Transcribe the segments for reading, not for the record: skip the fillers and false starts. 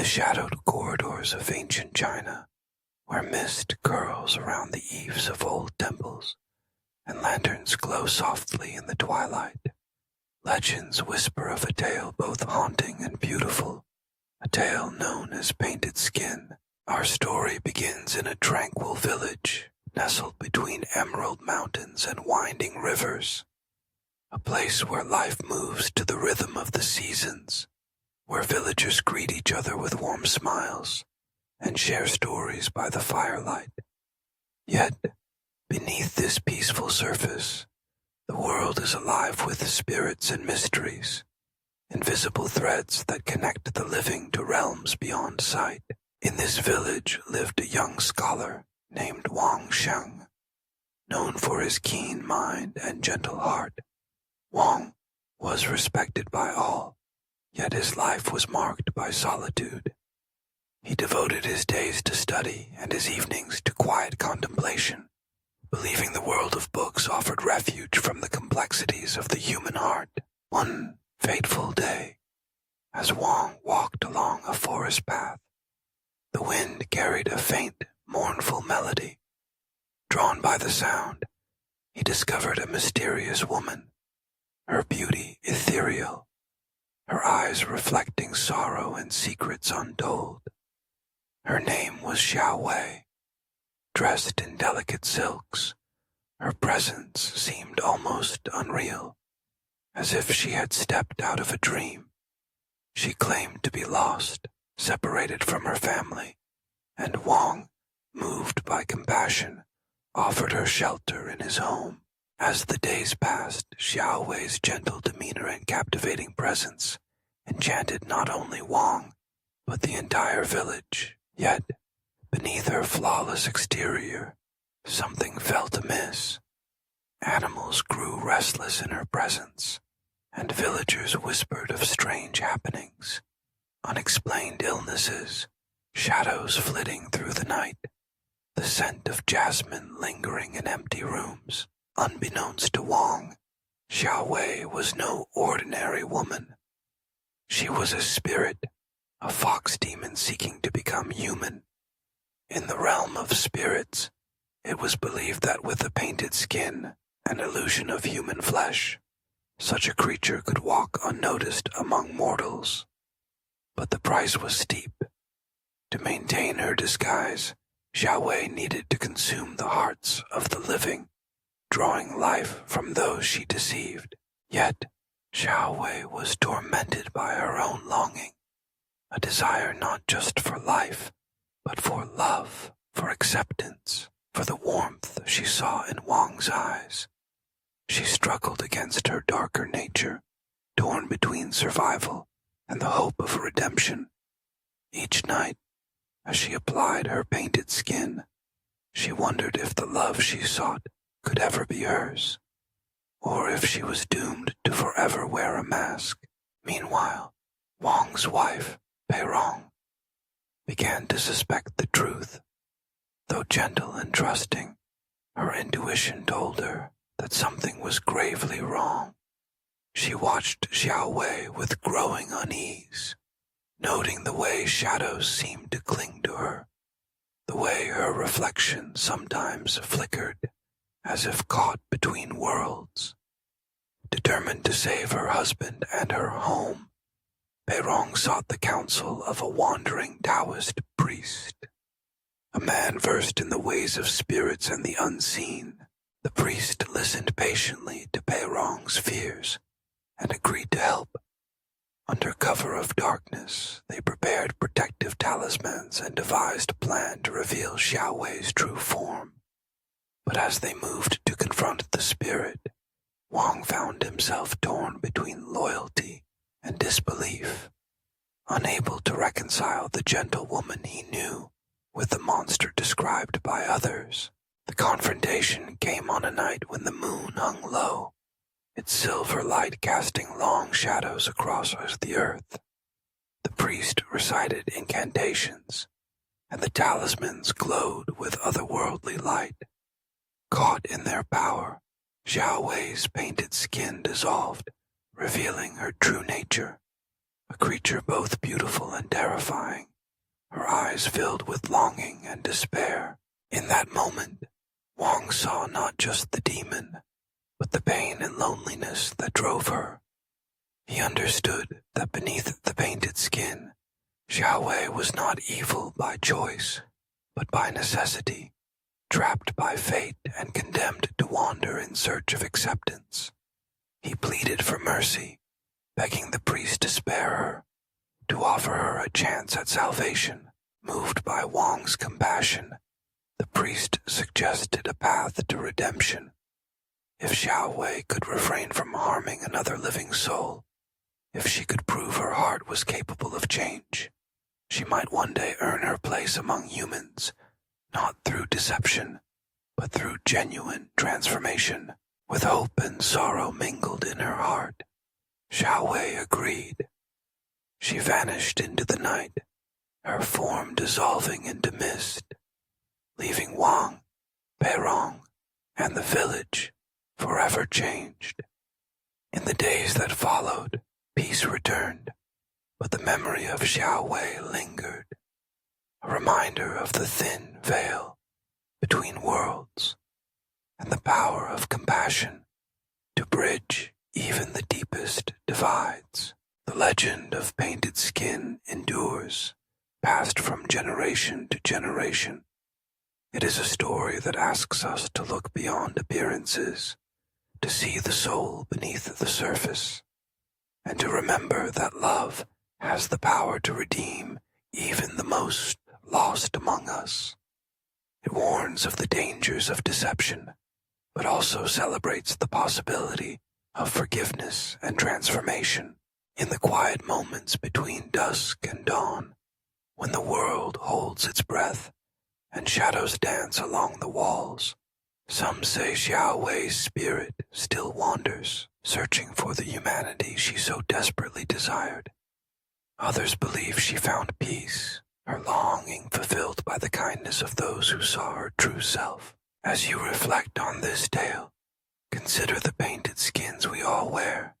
shadowed corridors of ancient China, where mist curls around the eaves of old temples and lanterns glow softly in the twilight, legends whisper of a tale both haunting and beautiful, a tale known as Painted Skin. Our story begins in a tranquil village nestled between emerald mountains and winding rivers, a place where life moves to the rhythm of the seasons, where villagers greet each other with warm smiles and share stories by the firelight. Yet, beneath this peaceful surface, the world is alive with spirits and mysteries, invisible threads that connect the living to realms beyond sight. In this village lived a young scholar named Wang Sheng, known for his keen mind and gentle heart. Wang was respected by all, yet his life was marked by solitude. He devoted his days to study and his evenings to quiet contemplation, believing the world of books offered refuge from the complexities of the human heart. One fateful day, as Wang walked along a forest path, the wind carried a faint, mournful melody. Drawn by the sound, he discovered a mysterious woman, her beauty ethereal, her eyes reflecting sorrow and secrets untold. Her name was Xiao Wei. Dressed in delicate silks, her presence seemed almost unreal, as if she had stepped out of a dream. She claimed to be lost, separated from her family, and Wang, moved by compassion, offered her shelter in his home. As the days passed, Xiao Wei's gentle demeanor and captivating presence enchanted not only Wang, but the entire village. Yet, beneath her flawless exterior, something felt amiss. Animals grew restless in her presence, and villagers whispered of strange happenings, unexplained illnesses, shadows flitting through the night, the scent of jasmine lingering in empty rooms. Unbeknownst to Wang, Xiao Wei was no ordinary woman. She was a spirit, a fox demon seeking to become human. In the realm of spirits, it was believed that with a painted skin, an illusion of human flesh, such a creature could walk unnoticed among mortals. But the price was steep. To maintain her disguise, Xiao Wei needed to consume the hearts of the living, drawing life from those she deceived. Yet, Xiao Wei was tormented by her own longing, a desire not just for life, but for love, for acceptance, for the warmth she saw in Wang's eyes. She struggled against her darker nature, torn between survival and the hope of redemption. Each night, as she applied her painted skin, she wondered if the love she sought could ever be hers, or if she was doomed to forever wear a mask. Meanwhile, Wang's wife, Pei Rong, began to suspect the truth. Though gentle and trusting, her intuition told her that something was gravely wrong. She watched Xiao Wei with growing unease, noting the way shadows seemed to cling to her, the way her reflection sometimes flickered, as if caught between worlds. Determined to save her husband and her home, Pei Rong sought the counsel of a wandering Taoist priest, a man versed in the ways of spirits and the unseen. The priest listened patiently to Pei Rong's fears and agreed to help. Under cover of darkness, they prepared protective talismans and devised a plan to reveal Xiao Wei's true form. But as they moved to confront the spirit, Wang found himself torn between loyalty and disbelief, unable to reconcile the gentle woman he knew with the monster described by others. The confrontation came on a night when the moon hung low, its silver light casting long shadows across the earth. The priest recited incantations, and the talismans glowed with otherworldly light. Caught in their power, Xiao Wei's painted skin dissolved, revealing her true nature, a creature both beautiful and terrifying. her eyes filled with longing and despair. In that moment, Wang saw not just the demon, but the pain and loneliness that drove her. He understood that beneath the painted skin, Xiaowei was not evil by choice, but by necessity, trapped by fate and condemned to wander in search of acceptance. He pleaded for mercy, begging the priest to spare her, to offer her a chance at salvation. Moved by Wang's compassion, the priest suggested a path to redemption. If Xiaowei could refrain from harming another living soul, if she could prove her heart was capable of change, she might one day earn her place among humans, not through deception, but through genuine transformation. With hope and sorrow mingled in her heart, Xiaowei agreed. She vanished into the night, her form dissolving into mist, leaving Wang, Peirong, and the village forever changed. In the days that followed, peace returned, but the memory of Xiaowei lingered, a reminder of the thin veil between worlds and the power of compassion to bridge even the deepest divides. The legend of painted skin endures, passed from generation to generation. It is a story that asks us to look beyond appearances, to see the soul beneath the surface, and to remember that love has the power to redeem even the most lost among us. It warns of the dangers of deception, but also celebrates the possibility of forgiveness and transformation. In the quiet moments between dusk and dawn, when the world holds its breath and shadows dance along the walls, some say Xiaowei's spirit still wanders, searching for the humanity she so desperately desired. Others believe she found peace, her longing fulfilled by the kindness of those who saw her true self. As you reflect on this tale, consider the painted skins we all wear,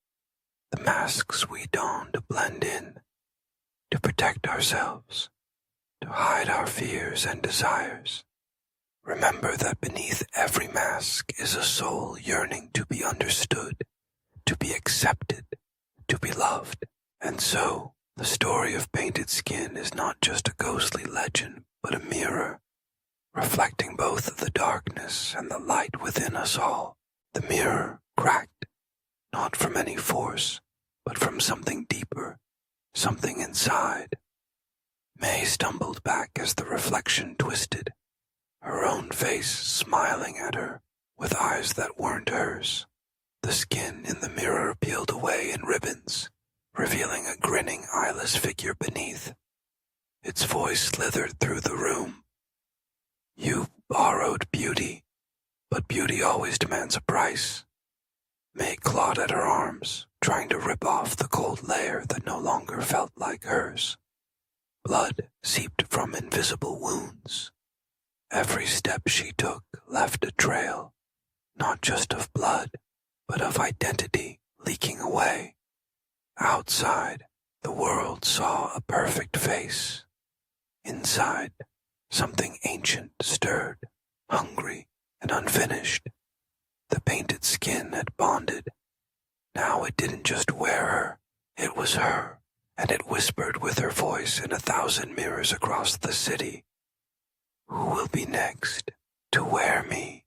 the masks we don to blend in, to protect ourselves, to hide our fears and desires. Remember that beneath every mask is a soul yearning to be understood, to be accepted, to be loved. And so, the story of painted skin is not just a ghostly legend, but a mirror, reflecting both the darkness and the light within us all. The mirror cracked, not from any force, but from something deeper, something inside. May stumbled back as the reflection twisted, her own face smiling at her with eyes that weren't hers. The skin in the mirror peeled away in ribbons, revealing a grinning, eyeless figure beneath. Its voice slithered through the room. You borrowed beauty, but beauty always demands a price. May clawed at her arms, trying to rip off the cold layer that no longer felt like hers. Blood seeped from invisible wounds. Every step she took left a trail, not just of blood, but of identity leaking away. Outside, the world saw a perfect face. Inside, something ancient stirred, hungry and unfinished. The painted skin had bonded. Now it didn't just wear her, it was her, and it whispered with her voice in 1,000 mirrors across the city. Who will be next to wear me?